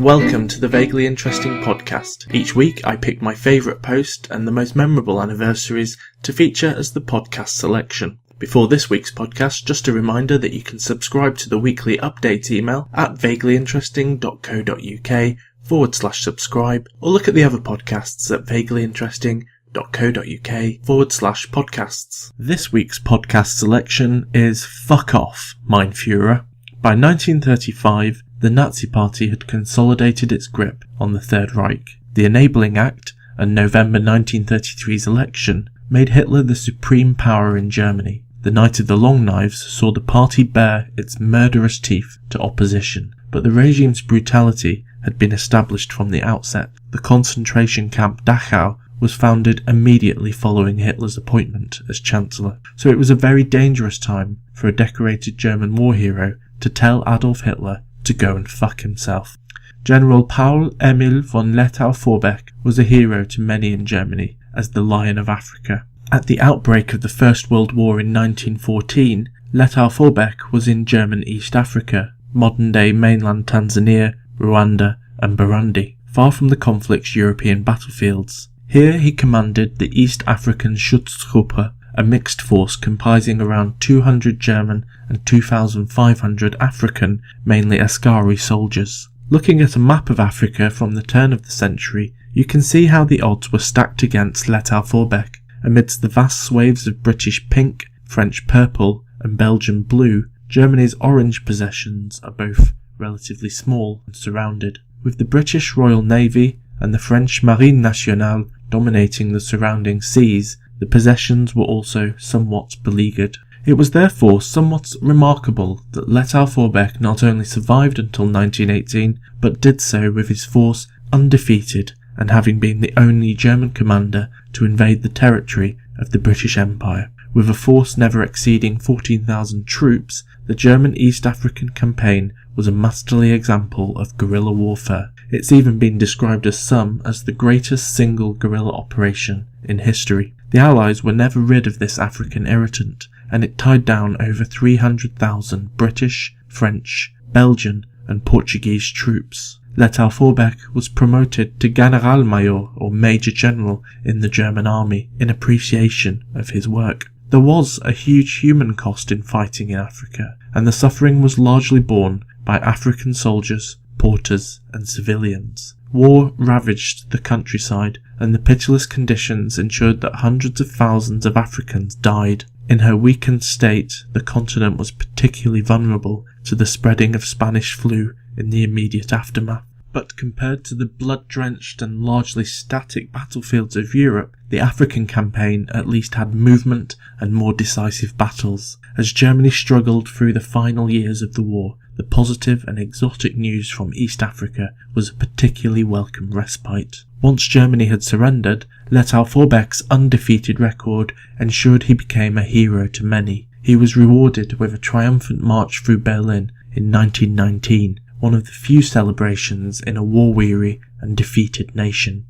welcome to the Vaguely Interesting podcast. Each week I pick my favourite post and the most memorable anniversaries to feature as the podcast selection. Before this week's podcast, just a reminder that you can subscribe to the weekly update email at vaguelyinteresting.co.uk/subscribe, or look at the other podcasts at vaguelyinteresting.co.uk/podcasts. This week's podcast selection is Fuck Off, Mein Fuehrer. By 1935, the Nazi Party had consolidated its grip on the Third Reich. The Enabling Act and November 1933's election made Hitler the supreme power in Germany. The Night of the Long Knives saw the party bare its murderous teeth to opposition, but the regime's brutality had been established from the outset. The concentration camp Dachau was founded immediately following Hitler's appointment as Chancellor, so it was a very dangerous time for a decorated German war hero to tell Adolf Hitler to go and fuck himself. General Paul Emil von Lethau-Vorbeck was a hero to many in Germany as the Lion of Africa. At the outbreak of the First World War in 1914, Lethau-Vorbeck was in German East Africa, modern-day mainland Tanzania, Rwanda and Burundi, far from the conflict's European battlefields. Here he commanded the East African Schutztruppe, a mixed force comprising around 200 German and 2,500 African, mainly Askari soldiers. Looking at a map of Africa from the turn of the century, you can see how the odds were stacked against Lethau-Vorbeck. Amidst the vast swathes of British pink, French purple and Belgian blue, Germany's orange possessions are both relatively small and surrounded. With the British Royal Navy and the French Marine Nationale dominating the surrounding seas, the possessions were also somewhat beleaguered. It was therefore somewhat remarkable that Lethau-Vorbeck not only survived until 1918, but did so with his force undefeated and having been the only German commander to invade the territory of the British Empire. With a force never exceeding 14,000 troops, the German East African campaign was a masterly example of guerrilla warfare. It's even been described as the greatest single guerrilla operation in history. The Allies were never rid of this African irritant, and it tied down over 300,000 British, French, Belgian and Portuguese troops. Lethau-Vorbeck was promoted to Generalmajor or Major General in the German army in appreciation of his work. There was a huge human cost in fighting in Africa, and the suffering was largely borne by African soldiers, porters and civilians. War ravaged the countryside, and the pitiless conditions ensured that hundreds of thousands of Africans died. In her weakened state, the continent was particularly vulnerable to the spreading of Spanish flu in the immediate aftermath. But compared to the blood-drenched and largely static battlefields of Europe, the African campaign at least had movement and more decisive battles. As Germany struggled through the final years of the war, the positive and exotic news from East Africa was a particularly welcome respite. Once Germany had surrendered, Lethau-Vorbeck's undefeated record ensured he became a hero to many. He was rewarded with a triumphant march through Berlin in 1919, one of the few celebrations in a war-weary and defeated nation.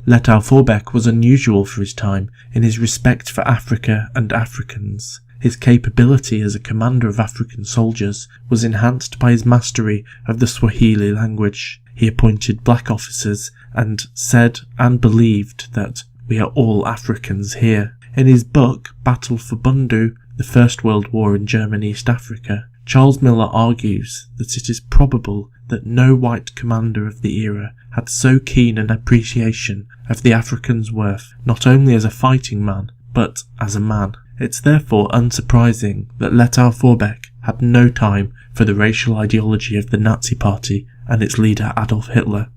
Lethau-Vorbeck was unusual for his time in his respect for Africa and Africans. His capability as a commander of African soldiers was enhanced by his mastery of the Swahili language. He appointed black officers and said and believed that "we are all Africans here." In his book, Battle for Bundu, the First World War in German East Africa, Charles Miller argues that it is probable that no white commander of the era had so keen an appreciation of the African's worth, not only as a fighting man, but as a man. It's therefore unsurprising that Lethau-Vorbeck had no time for the racial ideology of the Nazi Party and its leader Adolf Hitler.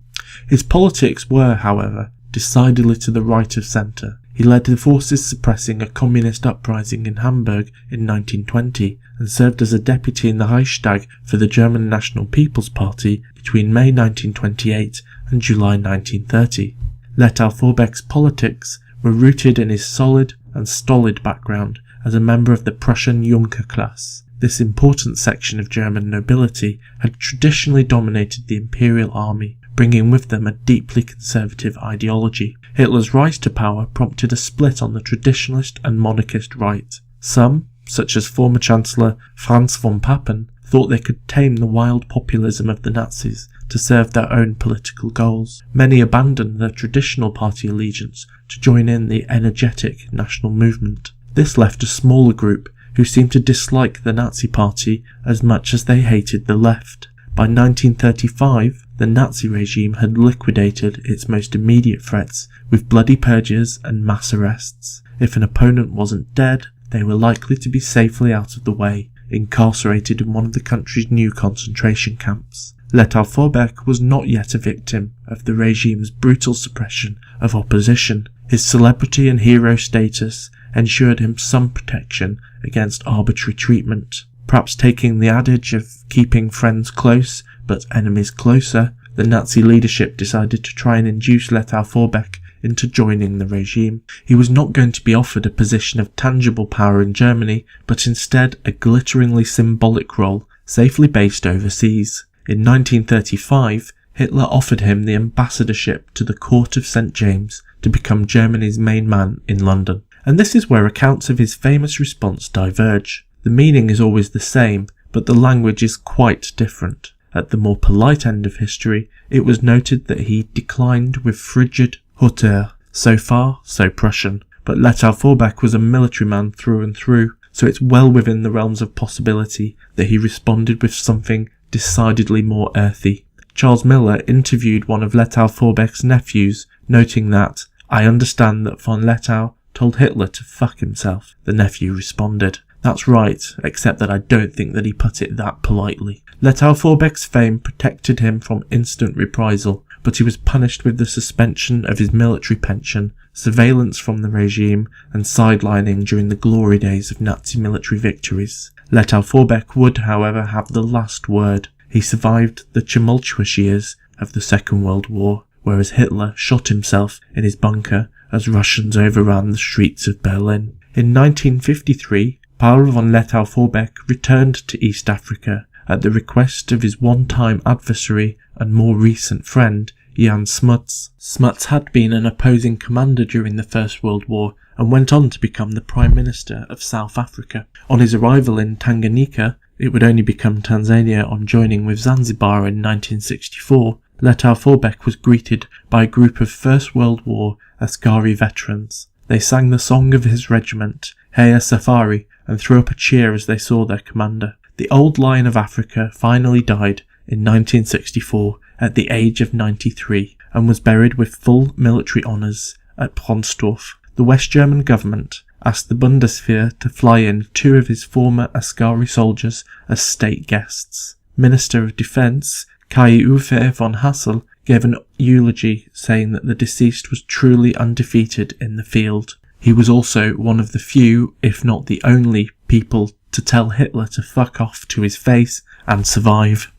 His politics were, however, decidedly to the right of centre. He led the forces suppressing a communist uprising in Hamburg in 1920 and served as a deputy in the Reichstag for the German National People's Party between May 1928 and July 1930. Lethau-Vorbeck's politics were rooted in his solid and stolid background as a member of the Prussian Junker class. This important section of German nobility had traditionally dominated the imperial army, bringing with them a deeply conservative ideology. Hitler's rise to power prompted a split on the traditionalist and monarchist right. Some, such as former Chancellor Franz von Papen, thought they could tame the wild populism of the Nazis to serve their own political goals. Many abandoned their traditional party allegiance to join in the energetic national movement. This left a smaller group who seemed to dislike the Nazi Party as much as they hated the left. By 1935, the Nazi regime had liquidated its most immediate threats with bloody purges and mass arrests. If an opponent wasn't dead, they were likely to be safely out of the way, incarcerated in one of the country's new concentration camps. Letao Vorbeck was not yet a victim of the regime's brutal suppression of opposition. His celebrity and hero status ensured him some protection against arbitrary treatment. Perhaps taking the adage of keeping friends close but enemies closer, the Nazi leadership decided to try and induce Letao Vorbeck into joining the regime. He was not going to be offered a position of tangible power in Germany, but instead a glitteringly symbolic role, safely based overseas. In 1935, Hitler offered him the ambassadorship to the Court of St. James to become Germany's main man in London. And this is where accounts of his famous response diverge. The meaning is always the same, but the language is quite different. At the more polite end of history, it was noted that he declined with frigid hauteur. So far, so Prussian. But Letao Vorbeck was a military man through and through, so it's well within the realms of possibility that he responded with something decidedly more earthy. Charles Miller interviewed one of Letao Vorbeck's nephews, noting that, "I understand that von Letao told Hitler to fuck himself." The nephew responded, "That's right, except that I don't think that he put it that politely." Letao Vorbeck's fame protected him from instant reprisal, but he was punished with the suspension of his military pension, surveillance from the regime, and sidelining during the glory days of Nazi military victories. Letao Vorbeck would, however, have the last word. He survived the tumultuous years of the Second World War, whereas Hitler shot himself in his bunker as Russians overran the streets of Berlin. In 1953, Paul von Letao Vorbeck returned to East Africa at the request of his one-time adversary and more recent friend, Jan Smuts. Smuts had been an opposing commander during the First World War and went on to become the Prime Minister of South Africa. On his arrival in Tanganyika, it would only become Tanzania on joining with Zanzibar in 1964, Letao Vorbeck was greeted by a group of First World War Askari veterans. They sang the song of his regiment, Heya Safari, and threw up a cheer as they saw their commander. The old Lion of Africa finally died in 1964 at the age of 93 and was buried with full military honours at Pronstorf. The West German government asked the Bundeswehr to fly in 2 of his former Askari soldiers as state guests. Minister of Defence Kai Uwe von Hassel gave an eulogy saying that the deceased was truly undefeated in the field. He was also one of the few, if not the only, people to tell Hitler to fuck off to his face and survive.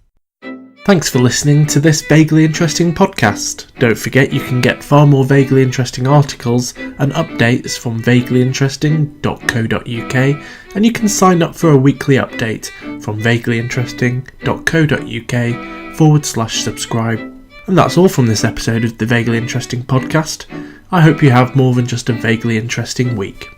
Thanks for listening to this vaguely interesting podcast. Don't forget you can get far more vaguely interesting articles and updates from vaguelyinteresting.co.uk, and you can sign up for a weekly update from vaguelyinteresting.co.uk/subscribe. And that's all from this episode of the Vaguely Interesting podcast. I hope you have more than just a vaguely interesting week.